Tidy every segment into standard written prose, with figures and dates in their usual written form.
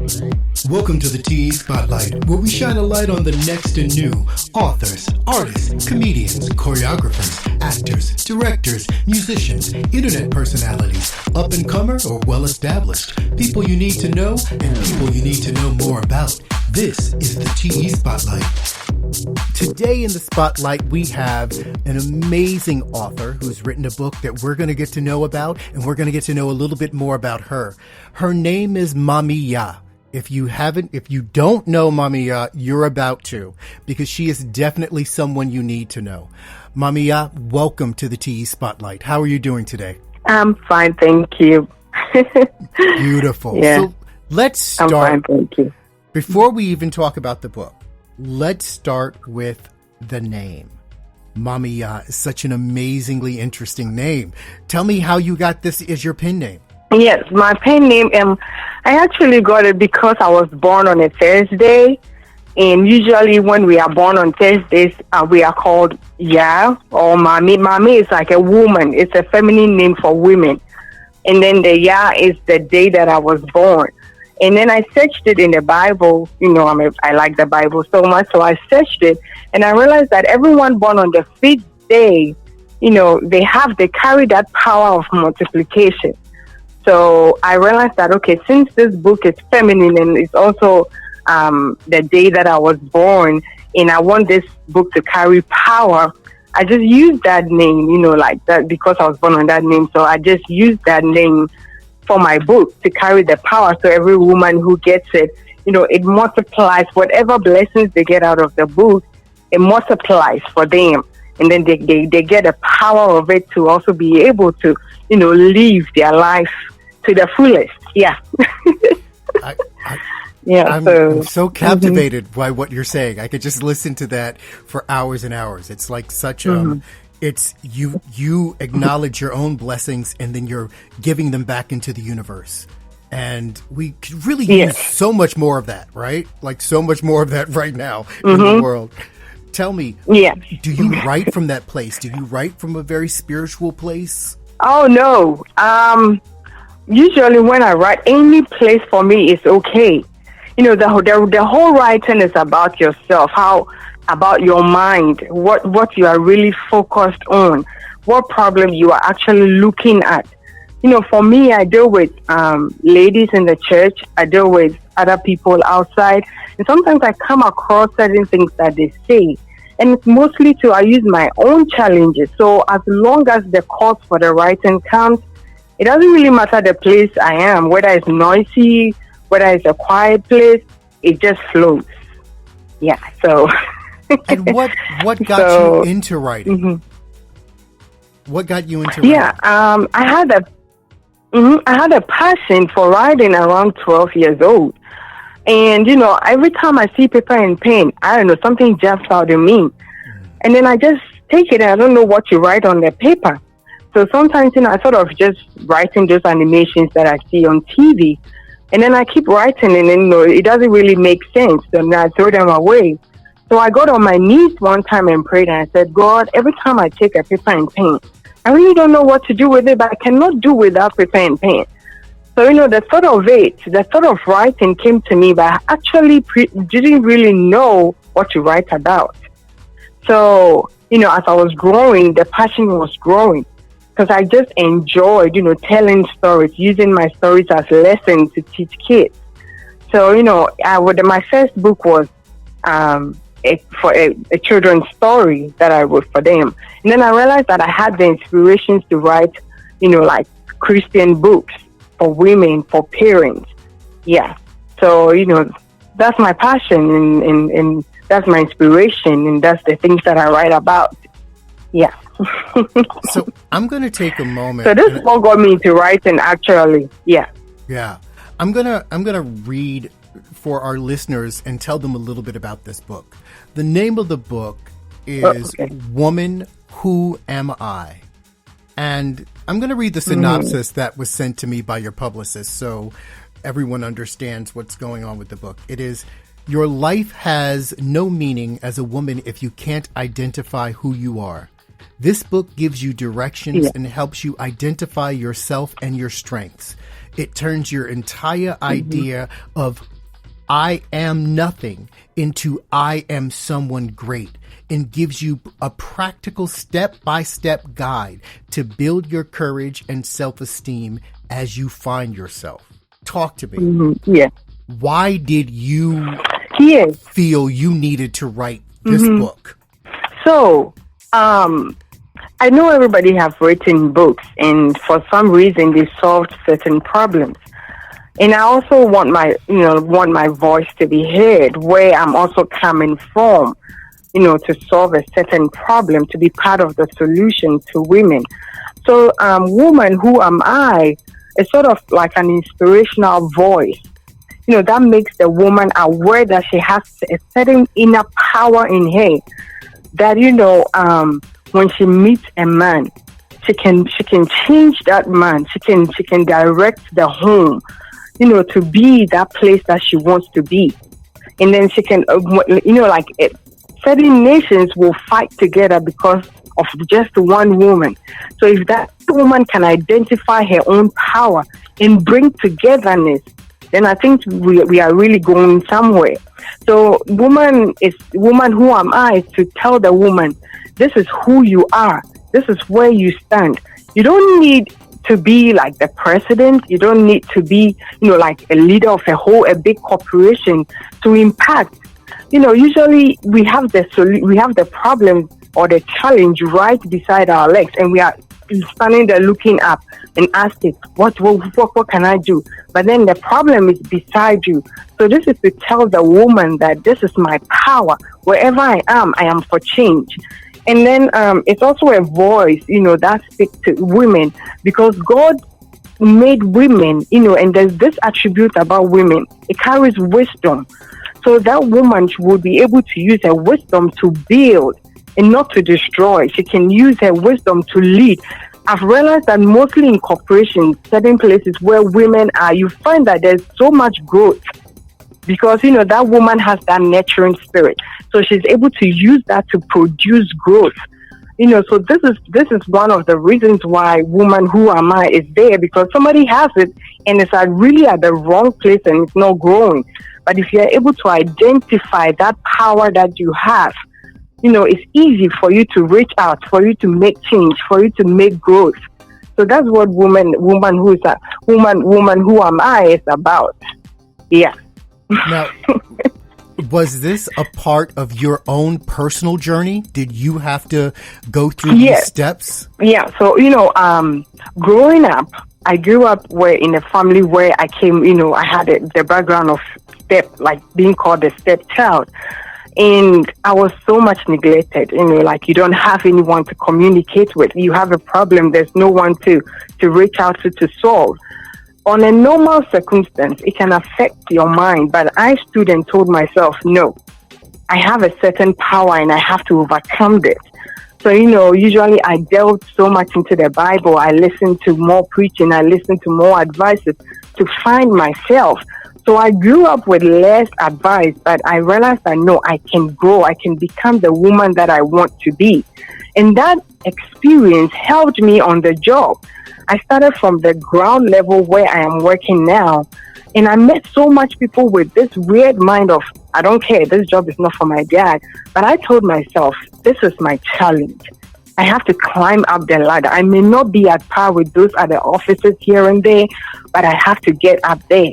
Welcome to the TE Spotlight, where we shine a light on the next and new authors, artists, comedians, choreographers, actors, directors, musicians, internet personalities, up-and-comer or well-established, people you need to know and people you need to know more about. This is the TE Spotlight. Today in the Spotlight, we have an amazing author who's written a book that we're going to get to know about, and we're going to get to know a little bit more about her. Her name is Mame Yaa. If you don't know Mame Yaa, you're about to, because she is definitely someone you need to know. Mame Yaa, welcome to the TE Spotlight. How are you doing today? I'm fine, thank you. Beautiful. Yeah. So let's start. I'm fine, thank you. Before we even talk about the book, let's start with the name. Mame Yaa is such an amazingly interesting name. Tell me how you got this as your pen name. Yes, my pen name, I actually got it because I was born on a Thursday. And usually when we are born on Thursdays, we are called Yaa or Mame. Mame is like a woman. It's a feminine name for women. And then the Yaa is the day that I was born. And then I searched it in the Bible. You know, I like the Bible so much. So I searched it and I realized that everyone born on the fifth day, you know, they carry that power of multiplication. So I realized that, okay, since this book is feminine and it's also the day that I was born, and I want this book to carry power, I just used that name, you know, like that because I was born on that name. So I just used that name for my book to carry the power. So every woman who gets it, you know, it multiplies whatever blessings they get out of the book, it multiplies for them. And then they get the power of it to also be able to, you know, live their life to the fullest. Yeah. I'm so captivated by what you're saying. I could just listen to that for hours and hours. It's like such it's you acknowledge your own blessings and then you're giving them back into the universe. And we could really use so much more of that, right? Like so much more of that right now in the world. Tell me, do you write from that place? Do you write from a very spiritual place? Oh, no. Usually when I write, any place for me is okay. You know, the whole writing is about yourself, about your mind, what you are really focused on, what problem you are actually looking at. You know, for me, I deal with ladies in the church. I deal with other people outside. And sometimes I come across certain things that they say. And it's mostly I use my own challenges. So as long as the cause for the writing comes, it doesn't really matter the place I am, whether it's noisy, whether it's a quiet place, it just flows. Yeah, so. And what got you into writing? Mm-hmm. What got you into writing? Yeah, I had a passion for writing around 12 years old. And, you know, every time I see paper and pen, I don't know, something jumps out at me. And then I just take it and I don't know what to write on the paper. So sometimes, you know, I sort of just writing those animations that I see on TV. And then I keep writing and then, you know, it doesn't really make sense. So then I throw them away. So I got on my knees one time and prayed and I said, God, every time I take a paper and pen, I really don't know what to do with it, but I cannot do without paper and pen. So, you know, the thought of writing came to me, but I actually didn't really know what to write about. So, you know, as I was growing, the passion was growing because I just enjoyed, you know, telling stories, using my stories as lessons to teach kids. So, you know, my first book was a children's story that I wrote for them. And then I realized that I had the inspirations to write, you know, like Christian books for women, for parents. Yeah. So, you know, that's my passion and that's my inspiration and that's the things that I write about. Yeah. So I'm going to take a moment. So this book got me into writing actually. Yeah. Yeah. I'm going to read for our listeners and tell them a little bit about this book. The name of the book is Woman, Who Am I? And I'm going to read the synopsis that was sent to me by your publicist so everyone understands what's going on with the book. It is, your life has no meaning as a woman if you can't identify who you are. This book gives you directions and helps you identify yourself and your strengths. It turns your entire idea of I am nothing into I am someone great, and gives you a practical step-by-step guide to build your courage and self-esteem as you find yourself. Talk to me. Mm-hmm. Yeah. Why did you Yes. feel you needed to write this book? So, I know everybody have written books, and for some reason they solved certain problems. And I also want my voice to be heard, where I'm also coming from, to solve a certain problem, to be part of the solution to women. So, Woman, Who Am I? Is sort of like an inspirational voice, that makes the woman aware that she has a certain inner power in her, that, when she meets a man, she can change that man. She can direct the home, to be that place that she wants to be. And then she can, certain nations will fight together because of just one woman. So if that woman can identify her own power and bring togetherness, then I think we are really going somewhere. So Woman Who Am I? Is to tell the woman, this is who you are. This is where you stand. You don't need to be like the president. You don't need to be, like a leader of a big corporation to impact. Usually we have the problem or the challenge right beside our legs, and we are standing there looking up and asking, what can I do? But then the problem is beside you. So this is to tell the woman that this is my power. Wherever I am for change. And then it's also a voice, that speaks to women, because God made women, and there's this attribute about women. It carries wisdom. So that woman would be able to use her wisdom to build and not to destroy. She can use her wisdom to lead. I've realized that mostly in corporations, certain places where women are, you find that there's so much growth, because that woman has that nurturing spirit, so she's able to use that to produce growth. So this is one of the reasons why Woman Who Am I is there, because somebody has it and it's really at the wrong place and it's not growing. But if you're able to identify that power that you have, it's easy for you to reach out, for you to make change, for you to make growth. So that's what Woman Who Am I is about. Yeah. Now, was this a part of your own personal journey? Did you have to go through these steps? Yeah. So, growing up, I grew up in a family where I came, I had the background of being called a stepchild. And I was so much neglected, you don't have anyone to communicate with. You have a problem, there's no one to reach out to solve. On a normal circumstance, it can affect your mind, but I stood and told myself, no, I have a certain power and I have to overcome this. So, usually I delved so much into the Bible. I listened to more preaching. I listened to more advices to find myself. So I grew up with less advice, but I realized that no, I can grow. I can become the woman that I want to be. And that experience helped me on the job. I started from the ground level where I am working now. And I met so much people with this weird mind of, I don't care, this job is not for my dad. But I told myself, this is my challenge. I have to climb up the ladder. I may not be at par with those other officers here and there, but I have to get up there.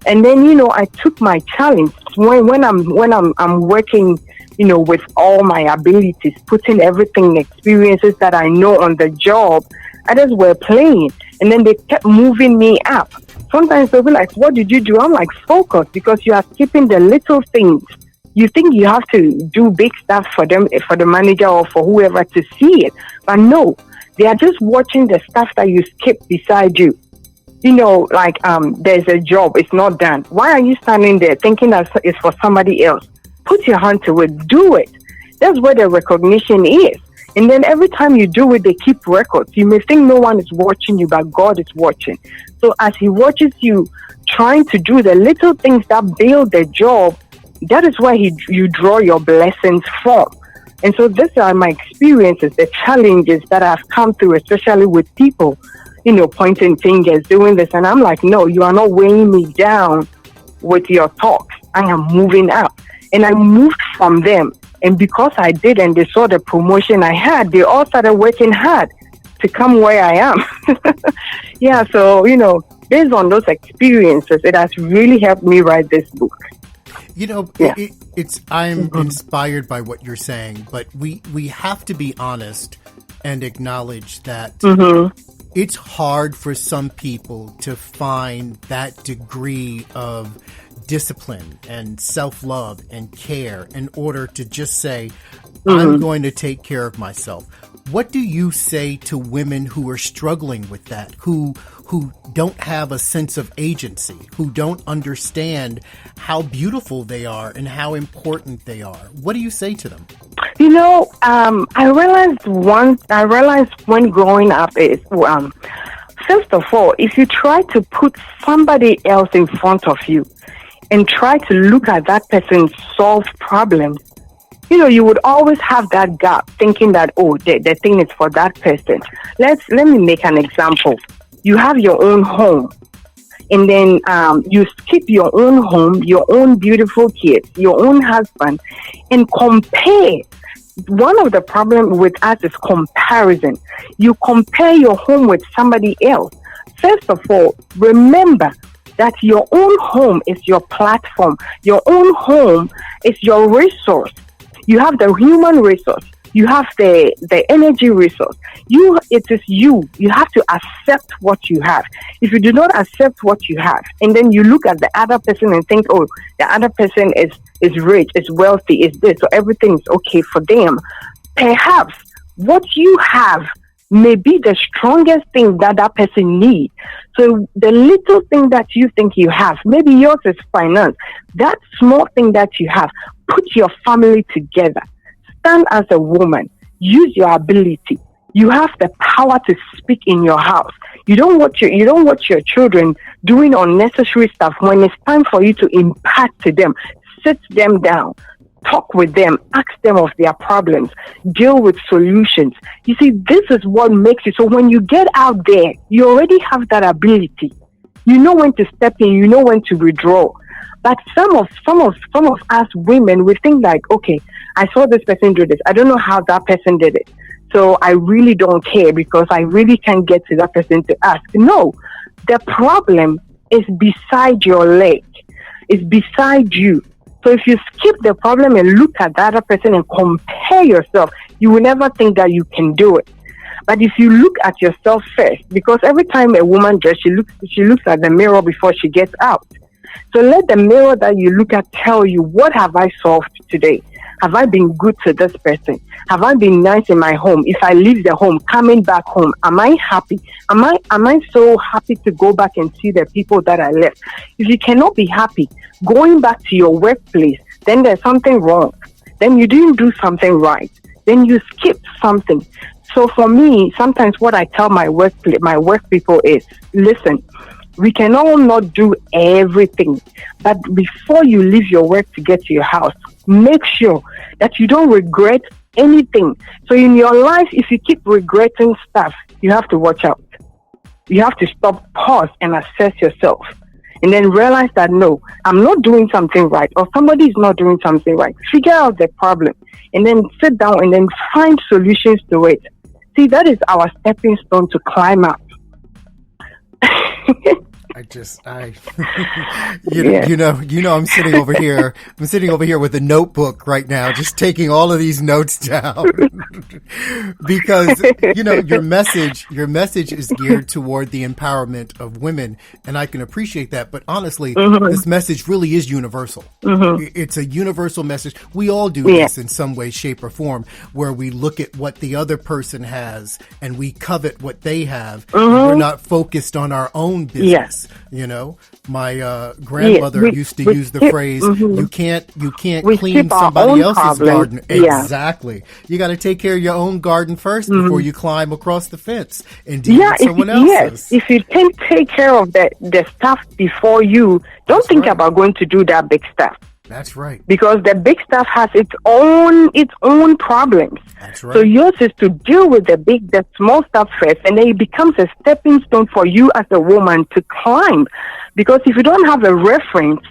And then, I took my challenge when I'm working, with all my abilities, putting everything, experiences that I know on the job. Others were playing, and then they kept moving me up. Sometimes they'll be like, what did you do? I'm like, focus, because you are skipping the little things. You think you have to do big stuff for them, for the manager or for whoever to see it. But no, they are just watching the stuff that you skip beside you. There's a job, it's not done. Why are you standing there thinking that it's for somebody else? Put your hand to it, do it. That's where the recognition is. And then every time you do it, they keep records. You may think no one is watching you, but God is watching. So as He watches you trying to do the little things that build the job, that is where you draw your blessings from. And so these are my experiences, the challenges that I've come through, especially with people, pointing fingers, doing this. And I'm like, no, you are not weighing me down with your talks. I am moving up. And I moved from them. And because I did, and they saw the promotion I had, they all started working hard to come where I am. Yeah, so, based on those experiences, it has really helped me write this book. Yeah. I'm inspired by what you're saying, but we have to be honest and acknowledge that it's hard for some people to find that degree of discipline and self-love and care in order to just say, I'm going to take care of myself. What do you say to women who are struggling with that, who don't have a sense of agency, who don't understand how beautiful they are and how important they are? What do you say to them? I realized when growing up is, first of all, if you try to put somebody else in front of you and try to look at that person's solved problems, you would always have that gap thinking that, the thing is for that person. Let me make an example. You have your own home, and then you skip your own home, your own beautiful kids, your own husband, and compare. One of the problems with us is comparison. You compare your home with somebody else. First of all, remember that your own home is your platform. Your own home is your resource. You have the human resource. You have the energy resource. It is you. You have to accept what you have. If you do not accept what you have, and then you look at the other person and think, the other person is rich, is wealthy, is this, so everything is okay for them. Perhaps what you have may be the strongest thing that person needs. So the little thing that you think you have, maybe yours is finance. That small thing that you have, put your family together. Stand as a woman. Use your ability. You have the power to speak in your house. You don't watch your children doing unnecessary stuff. When it's time for you to impart to them, sit them down, talk with them, ask them of their problems, deal with solutions. You see, this is what makes you. So when you get out there, you already have that ability. You know when to step in. You know when to withdraw. But some of us women, we think like, okay, I saw this person do this. I don't know how that person did it. So I really don't care because I really can't get to that person to ask. No, the problem is beside your leg. It's beside you. So if you skip the problem and look at the other person and compare yourself, you will never think that you can do it. But if you look at yourself first, because every time a woman dresses, she looks at the mirror before she gets out. So let the mirror that you look at tell you, what have I solved today? Have I been good to this person? Have I been nice in my home? If I leave the home, coming back home, am I happy? Am I so happy to go back and see the people that I left? If you cannot be happy going back to your workplace, then there's something wrong. Then you didn't do something right. Then you skipped something. So for me, sometimes what I tell my work people is, listen, we can all not do everything, but before you leave your work to get to your house, make sure that you don't regret anything. So in your life, if you keep regretting stuff, you have to watch out. You have to stop, pause, and assess yourself. And then realize that, no, I'm not doing something right, or somebody is not doing something right. Figure out the problem, and then sit down and then find solutions to it. See, that is our stepping stone to climb up. I'm sitting over here. I'm sitting over here with a notebook right now, just taking all of these notes down because, your message is geared toward the empowerment of women. And I can appreciate that. But honestly, this message really is universal. It's a universal message. We all do this in some way, shape or form, where we look at what the other person has and we covet what they have. And we're not focused on our own business. My grandmother used to use the phrase, you can't clean somebody else's garden. Exactly. You got to take care of your own garden first before you climb across the fence and deal with someone else's. Yes, if you can take care of the stuff before you, don't think about going to do that big stuff. That's right. Because the big stuff has its own problems. That's right. So yours is to deal with the small stuff first, and then it becomes a stepping stone for you as a woman to climb. Because if you don't have a reference,